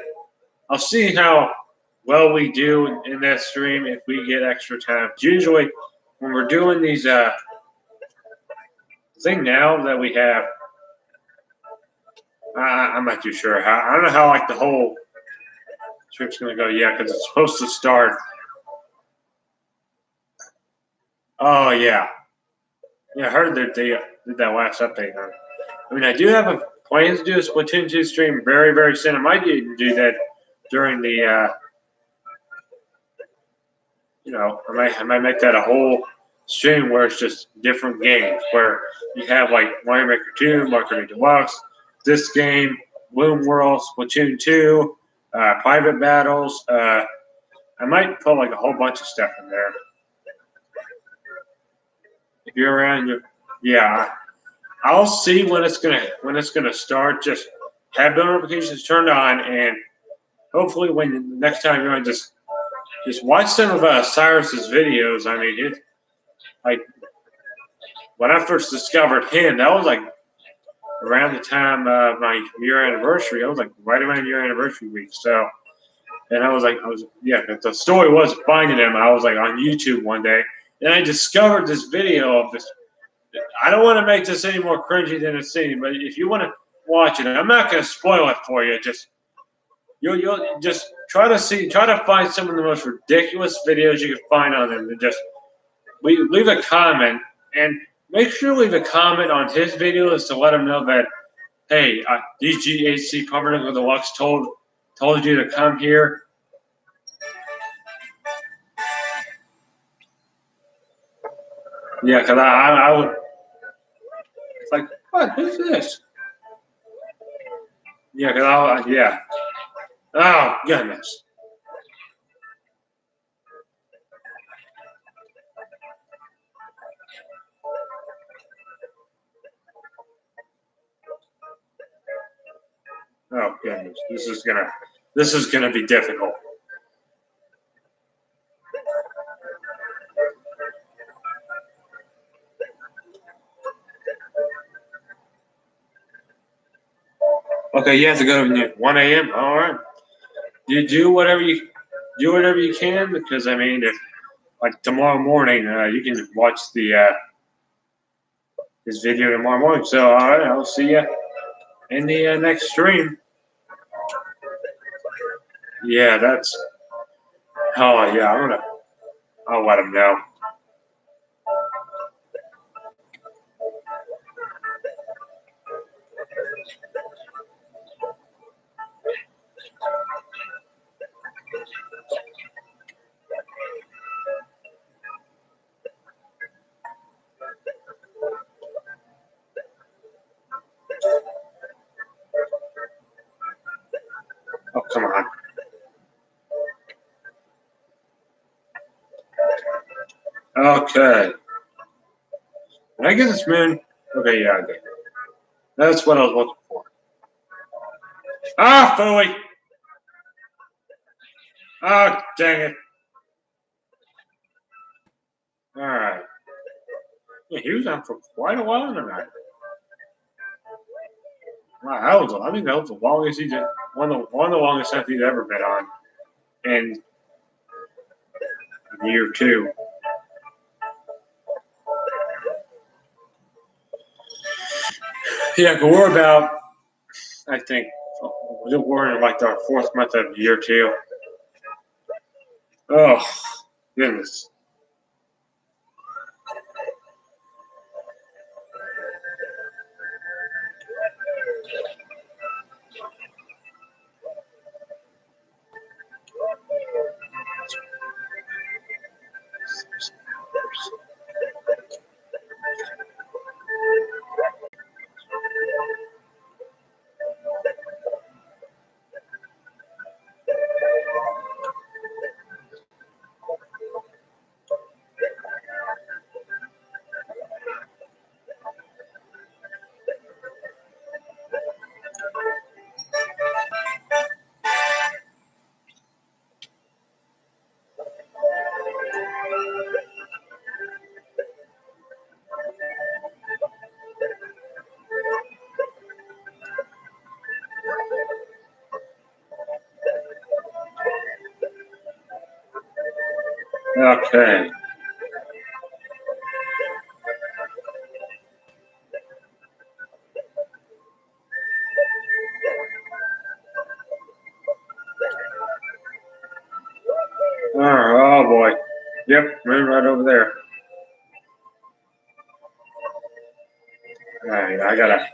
I'll see how well we do in that stream if we get extra time. Usually, when we're doing these thing now that we have, I'm not too sure how. I don't know how like the whole stream's gonna go. Yeah, because it's supposed to start. Oh yeah, I heard that they did that last update. I mean, I do have a plans to do a Splatoon 2 stream very, very soon. I might even do that during the, I might make that a whole stream where it's just different games, where you have like Mario Maker 2, Mario Kart Deluxe, this game, Bloom World, Splatoon 2, private battles. I might put like a whole bunch of stuff in there. If you're around, yeah. I'll see when it's gonna start. Just have the notifications turned on, and hopefully, when the next time you're on, just watch some of Cyrus's videos. I mean, it like when I first discovered him, that was like around the time of my year anniversary. I was like right around year anniversary week. So, and the story was finding him. I was like on YouTube one day, and I discovered this video of this. I don't want to make this any more cringy than it's seen, but if you want to watch it, I'm not going to spoil it for you. Just you'll just try to find some of the most ridiculous videos you can find on them, and just leave a comment, and make sure to leave a comment on his videos to let him know that hey, DGHC Pumpernickel Deluxe told you to come here. Yeah, because I would. It's like, what? Who's this? Yeah, yeah. Oh goodness. Oh goodness. This is gonna be difficult. Okay, you have to go to 1 a.m. All right. You do whatever you can, because I mean, if like tomorrow morning, you can watch this video tomorrow morning. So all right, I'll see you in the next stream. Yeah, that's. Oh yeah, I'll let him know. Oh come on. Okay. Did I get this moon? Okay, yeah, I did. That's what I was looking for. Ah, Philly! Ah, dang it. Alright. Yeah, he was on for quite a while tonight. Wow, I think that was the longest he's one of the longest times he's ever been on in year two. Yeah, but we're about, I think, we're in like our fourth month of year two. Oh, goodness. Okay. Oh boy. Yep, right over there. Alright, I gotta.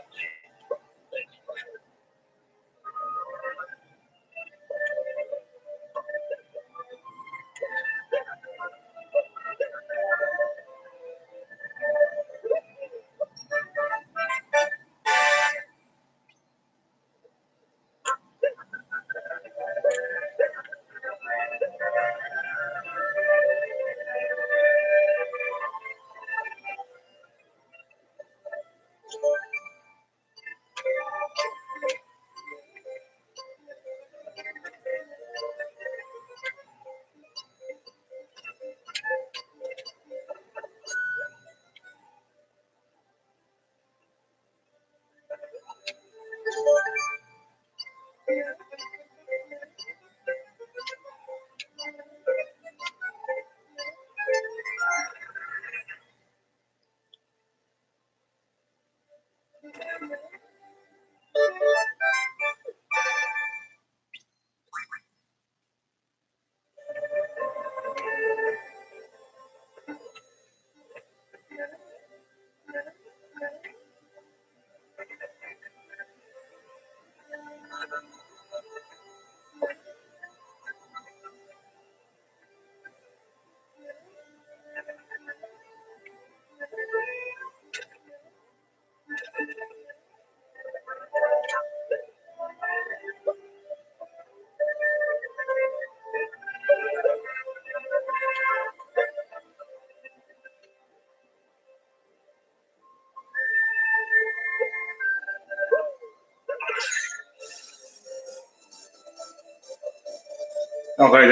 Okay,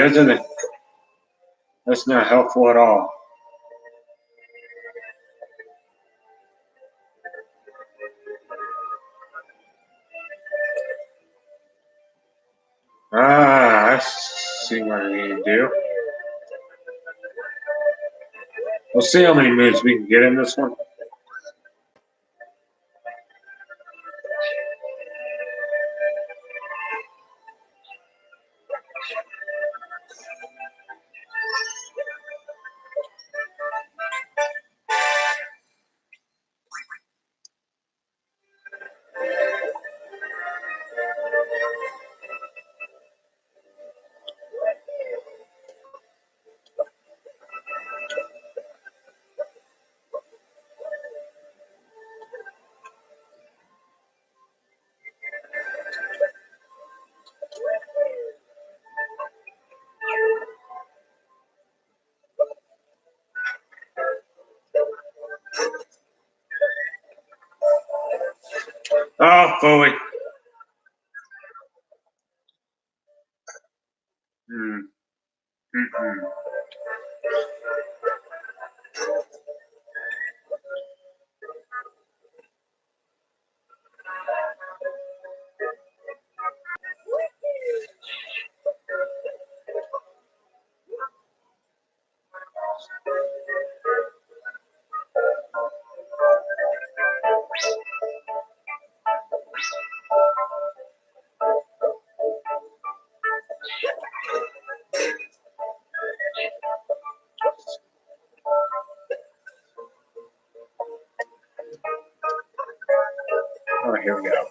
that's not helpful at all. I see what I need to do. We'll see how many moves we can get in this one. Oh, fully. Mm-mm. Oh, here we go.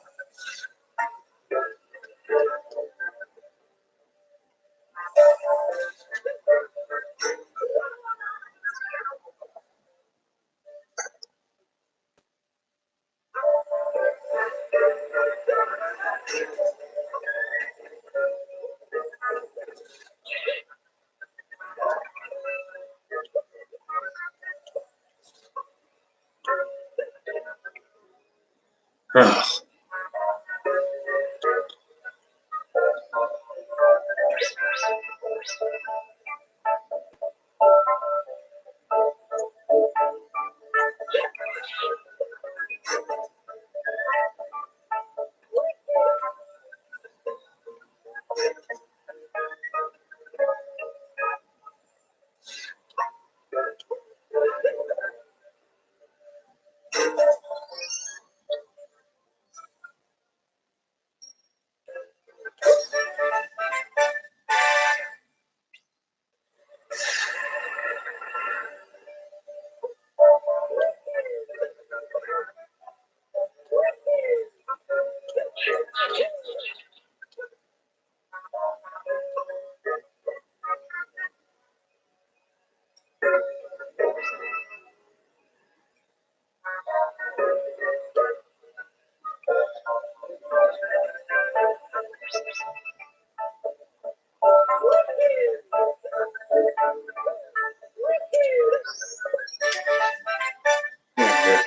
Ugh. Yeah,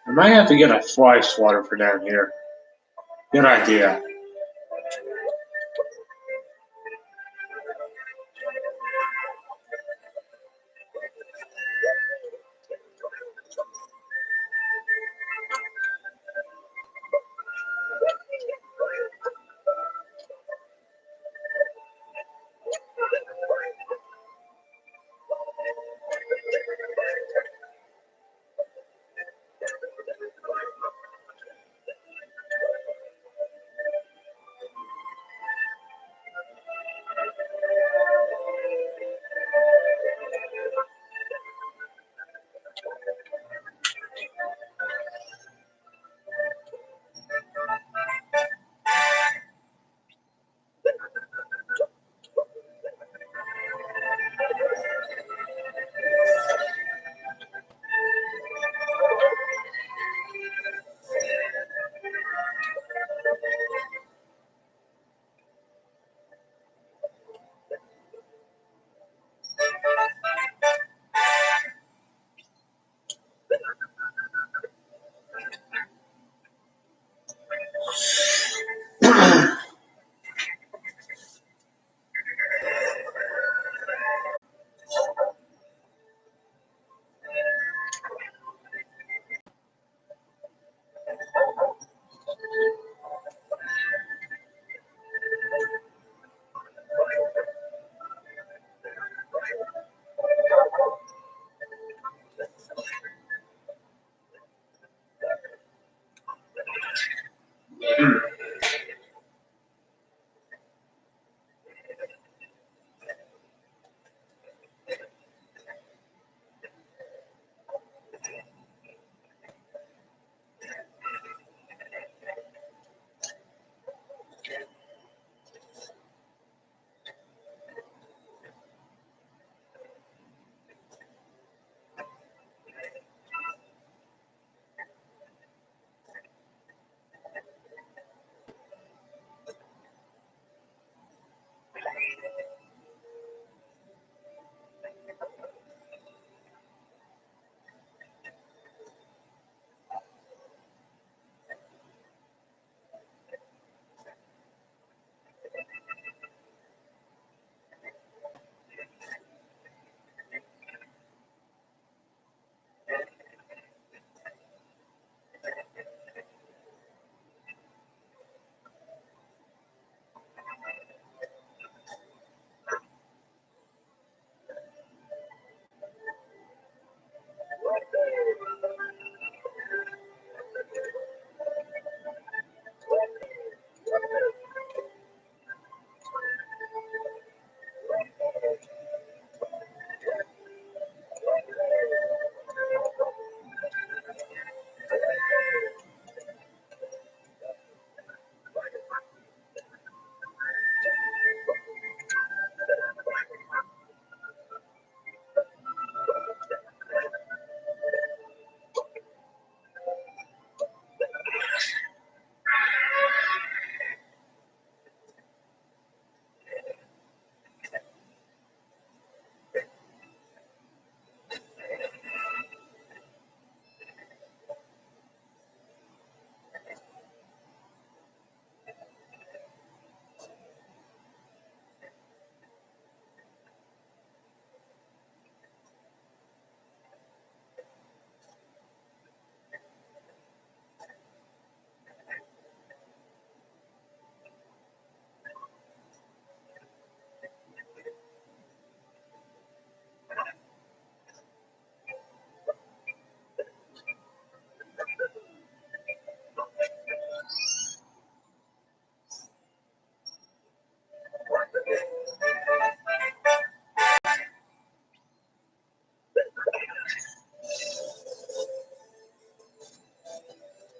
I might have to get a fly swatter for down here. Good idea.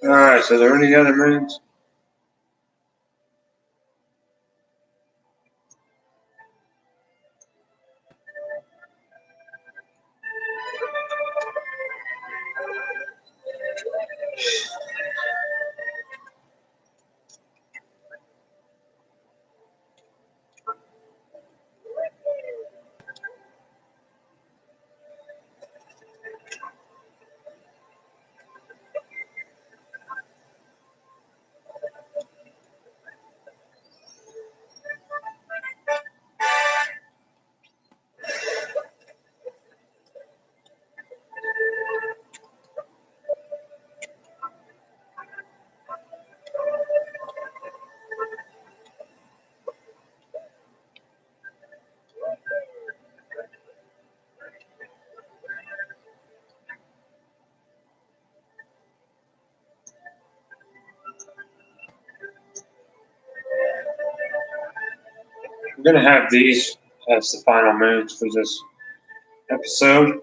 Alright, so are there any other moons? I'm going to have these as the final moons for this episode.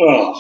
Ugh.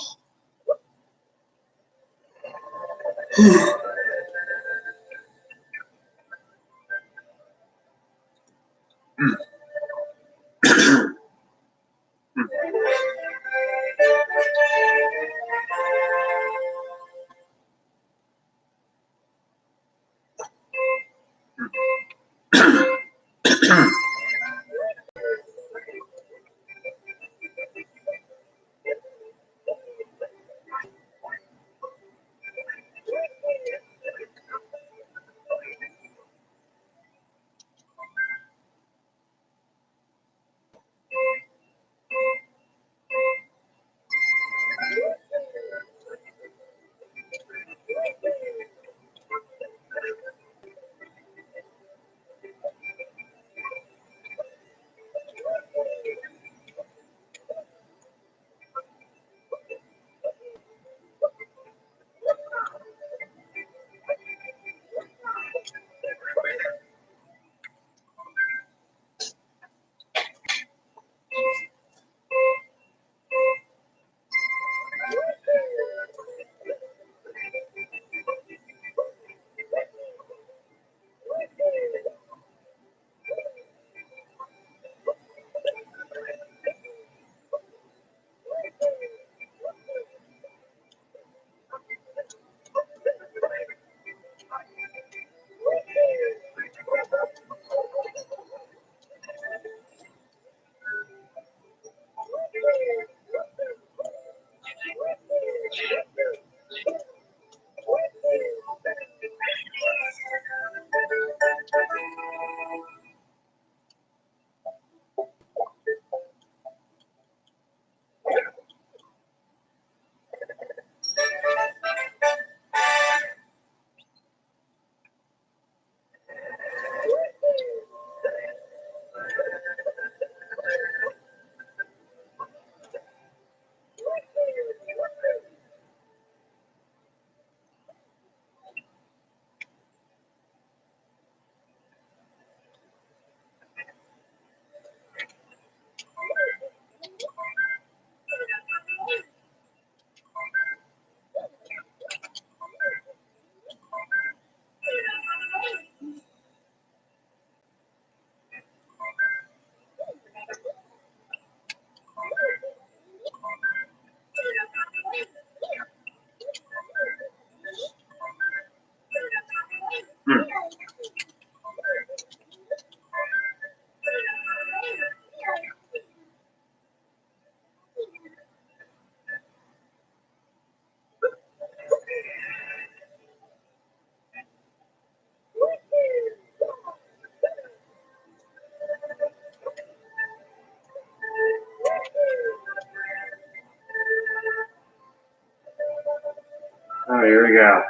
here we go.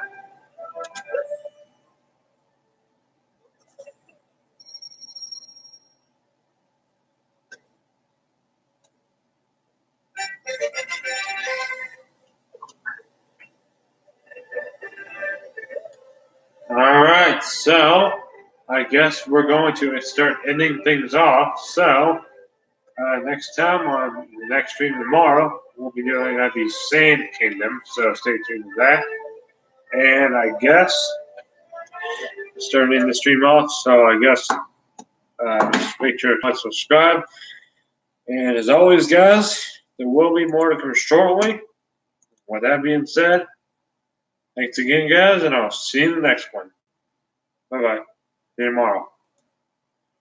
All right, so I guess we're going to start ending things off. So next time on the next stream tomorrow, we'll be doing the Sand Kingdom. So stay tuned to that. And I guess starting the stream off. So I guess just make sure to subscribe. And as always, guys, there will be more to come shortly. With that being said, thanks again, guys, and I'll see you in the next one. Bye-bye. See you tomorrow.